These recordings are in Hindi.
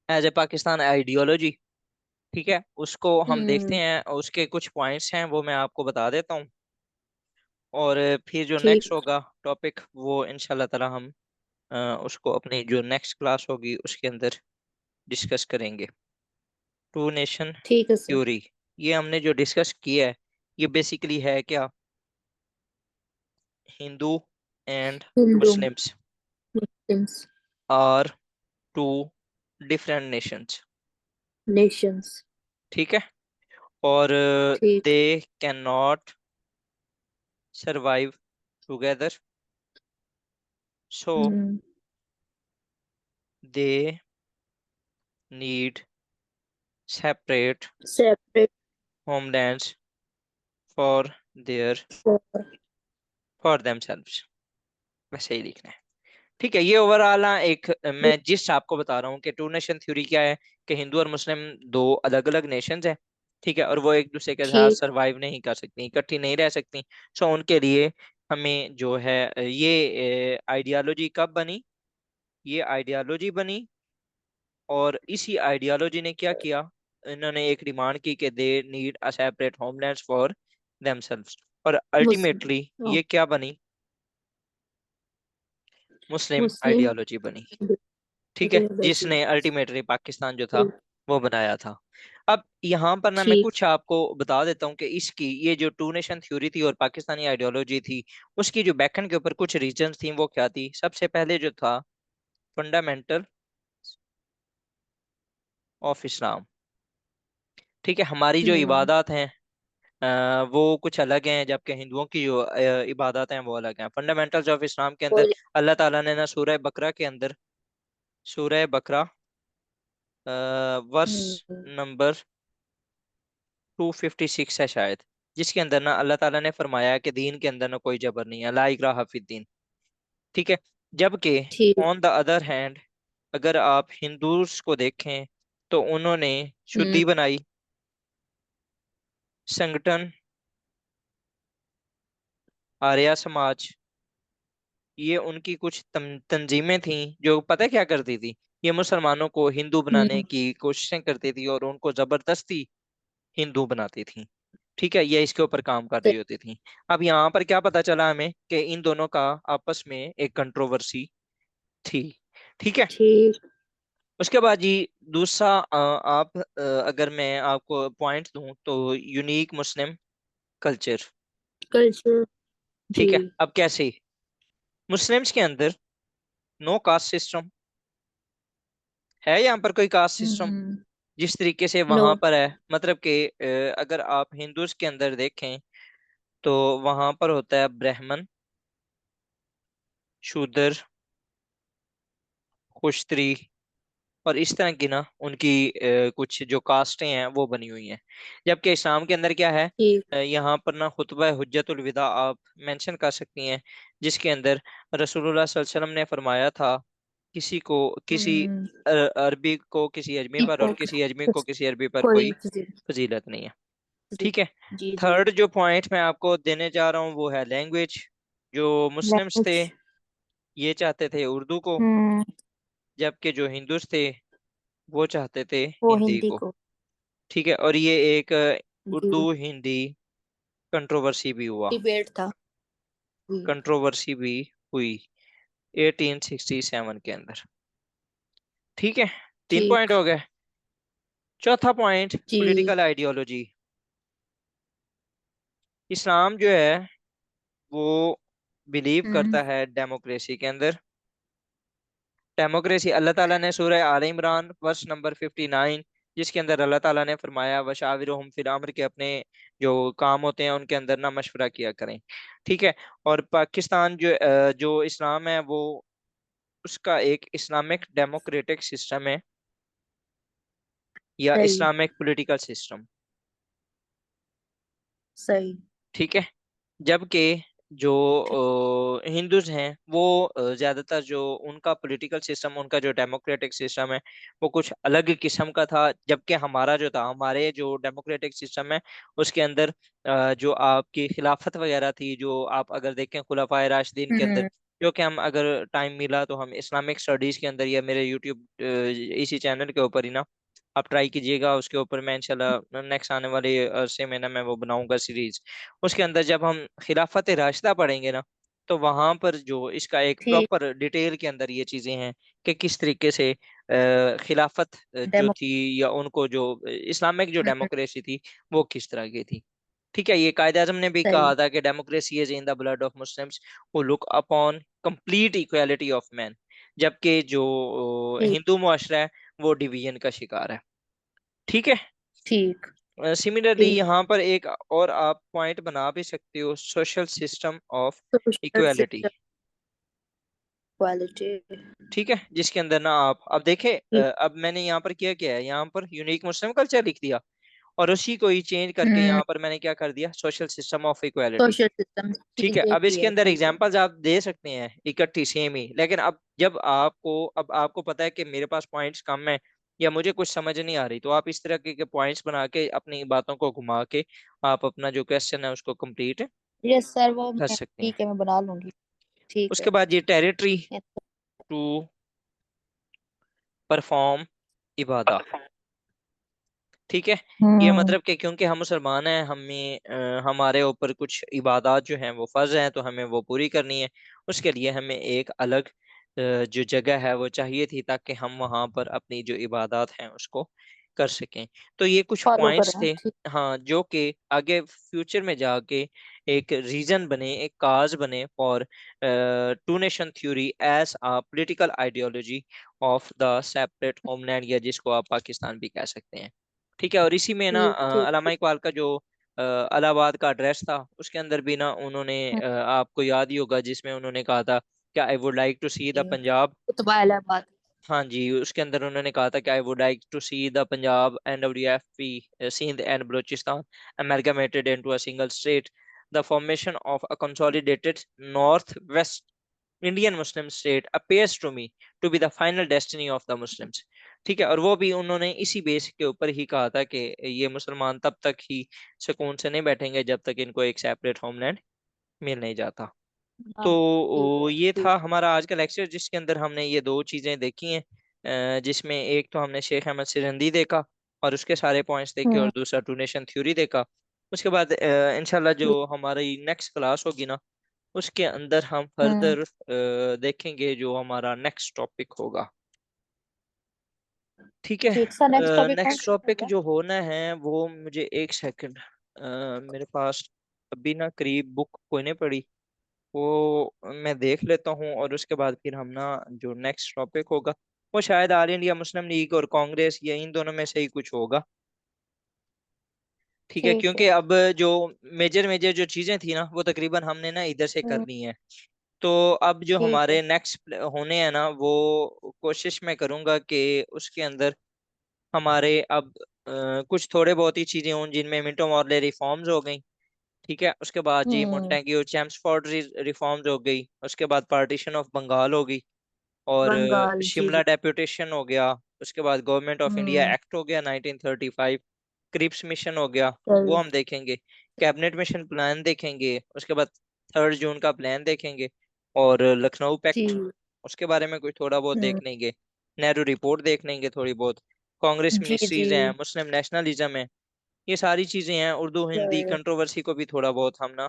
As a Pakistan ideology. ठीक है, उसको हम देखते हम्म। हैं, उसके कुछ पॉइंट्स हैं वो मैं आपको बता देता हूँ। और फिर जो नेक्स्ट ठीक। होगा टॉपिक वो इंशाल्लाह ताला हम उसको अपनी जो नेक्स्ट क्लास होगी उसके अंदर डिस्कस करेंगे। टू नेशन ठीक है सर। थ्योरी, ये हमने जो डिस्कस किया है ये बेसिकली है क्या? Hindu and Hindu Muslims Muslims are two different nations. Nations. ठीक है, और ठीक। They can not survive together, so hmm. they need separate separate homelands for their for. for themselves। वैसे ही लिखना है। ठीक है, ये ओवरऑल एक मैं जिस आपको बता रहा हूँ कि टू नेशन थ्योरी क्या है, कि हिंदू और मुस्लिम दो अलग अलग नेशंस हैं। ठीक है, और वो एक दूसरे के साथ ठीक। सरवाइव नहीं कर सकती, इकट्ठी नहीं रह सकती। सो उनके लिए हमें जो है ये आइडियोलॉजी कब बनी? ये आइडियोलॉजी बनी, और इसी आइडियोलॉजी ने क्या किया, इन्होंने एक डिमांड की कि they need a separate homelands for themselves. और अल्टीमेटली मुस्लिम। ये क्या बनी? मुस्लिम मुस्लिम आइडियोलॉजी बनी। ठीक है, आइडियोलॉजी। जिसने अल्टीमेटली पाकिस्तान जो था वो बनाया था। अब यहाँ पर ना मैं ठीक। कुछ आपको बता देता हूँ कि इसकी ये जो टू नेशन थ्योरी थी और पाकिस्तानी आइडियोलॉजी थी, उसकी जो बैकएंड के ऊपर कुछ रीजंस थी वो क्या थी? सबसे पहले जो था, फंडामेंटल ऑफ इस्लाम। ठीक है, हमारी जो हम्म। इबादत हैं वो कुछ अलग हैं, जबकि हिंदुओं की जो इबादत हैं वो अलग हैं। फंडामेंटल्स ऑफ इस्लाम के अंदर और। अल्लाह ताला ने ना सूरह बकरा के अंदर, सूरह बकरा वर्स हम्म। नंबर 256 है शायद, जिसके अंदर ना अल्लाह ताला ने फरमाया है कि दीन के अंदर ना कोई जबर नहीं है, ला इकराहा फिद्दीन। ठीक है, जबकि ठीक। ऑन द अदर हैंड अगर आप हिंदूज को देखें तो उन्होंने हम्म। शुद्धि बनाई, संगठन, आर्य समाज, ये उनकी कुछ तंजीमें थीं जो पता है क्या करती थी? ये मुसलमानों को हिंदू बनाने हम्म। की कोशिशें करती थी और उनको जबरदस्ती हिंदू बनाती थी। ठीक है, ये इसके ऊपर काम कर रही सही। होती थी। अब यहाँ पर क्या पता चला हमें कि इन दोनों का आपस में एक कंट्रोवर्सी थी। ठीक है, ठीक। उसके बाद जी दूसरा आप अगर मैं आपको पॉइंट दूं तो यूनिक मुस्लिम कल्चर। कल्चर। जी। ठीक है, अब कैसे? मुस्लिम्स के अंदर नो कास्ट सिस्टम है, यहाँ पर कोई कास्ट सिस्टम हम्म। जिस तरीके से नो। वहां पर है? मतलब कि अगर आप हिंदूज के अंदर देखें तो वहां पर होता है ब्राह्मण, शूद्र, खुश्तरी, और इस तरह की ना उनकी कुछ जो कास्टें हैं वो बनी हुई हैं। जबकि इस्लाम के अंदर क्या है? ठीक। यहाँ पर ना खुतबा हुज्जतुल विदा आप मेंशन कर सकती हैं, जिसके अंदर रसूलुल्लाह सल्लल्लाहु अलैहि वसल्लम ने फरमाया था, किसी को किसी हम्म। अरबी को किसी अजमी पर और किसी अजमी को किसी अरबी पर कोई कोई फजीलत नहीं है। जी। ठीक है, जी। जी। थर्ड जो पॉइंट मैं आपको देने जा रहा हूँ वो है लैंग्वेज। जो मुस्लिम्स थे लैंग्वेज। ये चाहते थे उर्दू को, हम्म। जबकि जो हिंदूस थे वो चाहते थे वो हिंदी हिंदी को। को। ठीक है, और ये एक जी। उर्दू हिंदी कंट्रोवर्सी भी हुआ, डिबेट था। जी। कंट्रोवर्सी भी हुई 1867 के अंदर। ठीक है, तीन पॉइंट ठीक। हो गए। चौथा पॉइंट, जी। Political ideology. इस्लाम जो है वो बिलीव हम्म। करता है डेमोक्रेसी के अंदर। डेमोक्रेसी अल्लाह ताला ने सूरह आल इमरान वर्स नंबर 59, जिसके अंदर अल्लाह ताला ने फरमाया वशाविरहुम फिल अम्र, के अपने जो काम होते हैं उनके अंदर ना मशवरा किया करें। ठीक है, और पाकिस्तान जो इस्लाम है वो उसका एक इस्लामिक डेमोक्रेटिक सिस्टम है या सही। Islamic political system. सही। ठीक है, जबकि जो हिंदूज हैं वो ज्यादातर जो उनका पॉलिटिकल सिस्टम, उनका जो डेमोक्रेटिक सिस्टम है वो कुछ अलग किस्म का था। जबकि हमारा जो था, हमारे जो डेमोक्रेटिक सिस्टम है उसके अंदर जो आपकी खिलाफत वगैरह थी, जो आप अगर देखें खुलाफाए राशिदीन के अंदर, हम्म। जो कि हम अगर टाइम मिला तो हम इस्लामिक स्टडीज के अंदर या मेरे यूट्यूब इसी चैनल के ऊपर ही ना आप ट्राई कीजिएगा, उसके ऊपर मैं इंशाल्लाह नेक्स्ट आने वाले अरसे में ना मैं वो बनाऊंगा सीरीज। उसके अंदर जब हम खिलाफत राशिदा पढ़ेंगे ना, तो वहां पर जो इसका एक ठीक। प्रॉपर डिटेल के अंदर ये चीजें हैं कि किस तरीके से खिलाफत जो डेमो। थी, या उनको जो इस्लामिक जो हम्म। डेमोक्रेसी थी वो किस तरह की थी। ठीक है, ये कायदे आजम ने भी सही। कहा था कि democracy is in the blood of Muslims who look upon complete equality of man. जबकि जो ठीक। हिंदू मुआशरा है वो डिवीजन का शिकार है। ठीक है। ठीक। सिमिलरली ठीक। यहाँ पर एक और आप पॉइंट बना भी सकते हो, social system of social equality. System quality. ठीक है, जिसके अंदर ना आप अब देखें, ठीक। अब मैंने यहाँ पर किया है, यहाँ पर यूनिक मुस्लिम कल्चर लिख दिया, और उसी को ही चेंज करके हम्म। यहाँ पर मैंने क्या कर दिया, social system of equality. Social system ठीक ठीक, है, एक अब ही इसके है, अंदर ठीक है। एग्जांपल्स आप दे सकते हैं इकट्ठी सेम ही, लेकिन अब जब आपको पता है कि मेरे पास पॉइंट्स कम है या मुझे कुछ समझ नहीं आ रही, तो आप इस तरह के पॉइंट्स बना के अपनी बातों को घुमा के आप अपना जो क्वेश्चन है उसको कंप्लीट यस सर, वो कर मैं सकते हैं। ठीक है, मैं बना लूंगी। ठीक उसके है। बाद ये टेरिटरी टू परफॉर्म इबादा। ठीक है, ये हम्म। मतलब कि क्योंकि हम मुसलमान हैं, हमें हमारे ऊपर कुछ इबादत जो हैं वो फर्ज हैं, तो हमें वो पूरी करनी है। उसके लिए हमें एक अलग जो जगह है वो चाहिए थी, ताकि हम वहाँ पर अपनी जो इबादत हैं उसको कर सकें। तो ये कुछ फॉलो पॉइंट्स करें, थे, ठीक। हाँ, जो कि आगे फ्यूचर में जाके एक रीजन बने, एक काज बने for two nation theory as a political ideology of the separate homeland, या जिसको आप पाकिस्तान भी कह सकते हैं। ठीक है, और इसी में ना ठीक। ठीक। अल्लामा इकबाल का जो इलाहाबाद का एड्रेस था, उसके अंदर भी ना उन्होंने हम्म, आपको याद ही होगा, जिसमें उन्होंने कहा था कि I would like to see the ठीक। पंजाब। कुतुबा इलाहाबाद। हाँ जी, उसके अंदर उन्होंने कहा था कि I would like to see the Punjab NWFP Sindh and Baluchistan amalgamated into a single state, the formation of a consolidated northwest Indian Muslim state appears to me to be the final destiny of the Muslims। ठीक है, और वो भी उन्होंने इसी बेस के ऊपर ही कहा था कि ये मुसलमान तब तक ही सुकून से नहीं बैठेंगे जब तक इनको एक सेपरेट होमलैंड मिल नहीं जाता। तो हाँ, ठीक है, ये ठीक था है। हमारा आज का लेक्चर, जिसके अंदर हमने ये दो चीजें देखी हैं, जिसमें एक तो हमने शेख अहमद सिरंदी देखा और उसके सारे पॉइंट्स देखे, हम्म। और दूसरा टू नेशन थ्योरी देखा। उसके बाद इंशाल्लाह ठीक। जो हमारी नेक्स्ट क्लास होगी ना, उसके अंदर हम हम्म। फर्दर देखेंगे जो हमारा नेक्स्ट टॉपिक होगा। ठीक है, ठीक सर, नेक्स्ट टॉपिक कौन नेक्स्ट सा टॉपिक होगा? जो होना है वो मुझे एक सेकंड, मेरे पास अभी ना करीब बुक कोई नहीं पड़ी, वो मैं देख लेता हूँ, और उसके बाद फिर हम ना जो नेक्स्ट टॉपिक होगा वो शायद ऑल इंडिया मुस्लिम लीग और कांग्रेस या इन दोनों में से ही कुछ होगा। ठीक है, ठीक क्योंकि है। अब जो मेजर मेजर जो चीजें थी ना वो तकरीबन हमने ना इधर से हम्म। करनी है। तो अब जो ठीक है। हमारे नेक्स्ट होने हैं ना, वो कोशिश मैं करूंगा कि उसके अंदर हमारे अब कुछ थोड़े बहुत ही चीजें हों जिनमें मिंटो मॉर्ले रिफॉर्म्स हो गई। ठीक है, उसके बाद जी हम्म। मोंटेग्यू चैम्सफोर्ड रिफॉर्म्स हो गई, उसके बाद पार्टीशन ऑफ बंगाल हो गई, और बंगाल, जी। शिमला डेपुटेशन हो गया, उसके बाद government of India hmm. Act हो गया 1935, क्रिप्स मिशन हो गया, वो सही। हम देखेंगे, कैबिनेट मिशन प्लान देखेंगे, उसके बाद 3 जून का प्लान देखेंगे, और लखनऊ जी। पैक्ट उसके बारे में कुछ थोड़ा बहुत हम्म। देख लेंगे, नेहरू रिपोर्ट देख लेंगे थोड़ी बहुत, कांग्रेस जी। जी। मिनिस्ट्रीज हैं, मुस्लिम नेशनलिज्म है, ये सारी चीजें हैं, उर्दू हिंदी सही। कंट्रोवर्सी को भी थोड़ा बहुत हम ना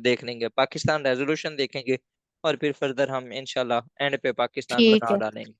देख लेंगे, पाकिस्तान रेजोल्यूशन देखेंगे, और फिर फर्दर हम इंशाल्लाह एंड पे पाकिस्तान ठीक बना है। डालेंगे।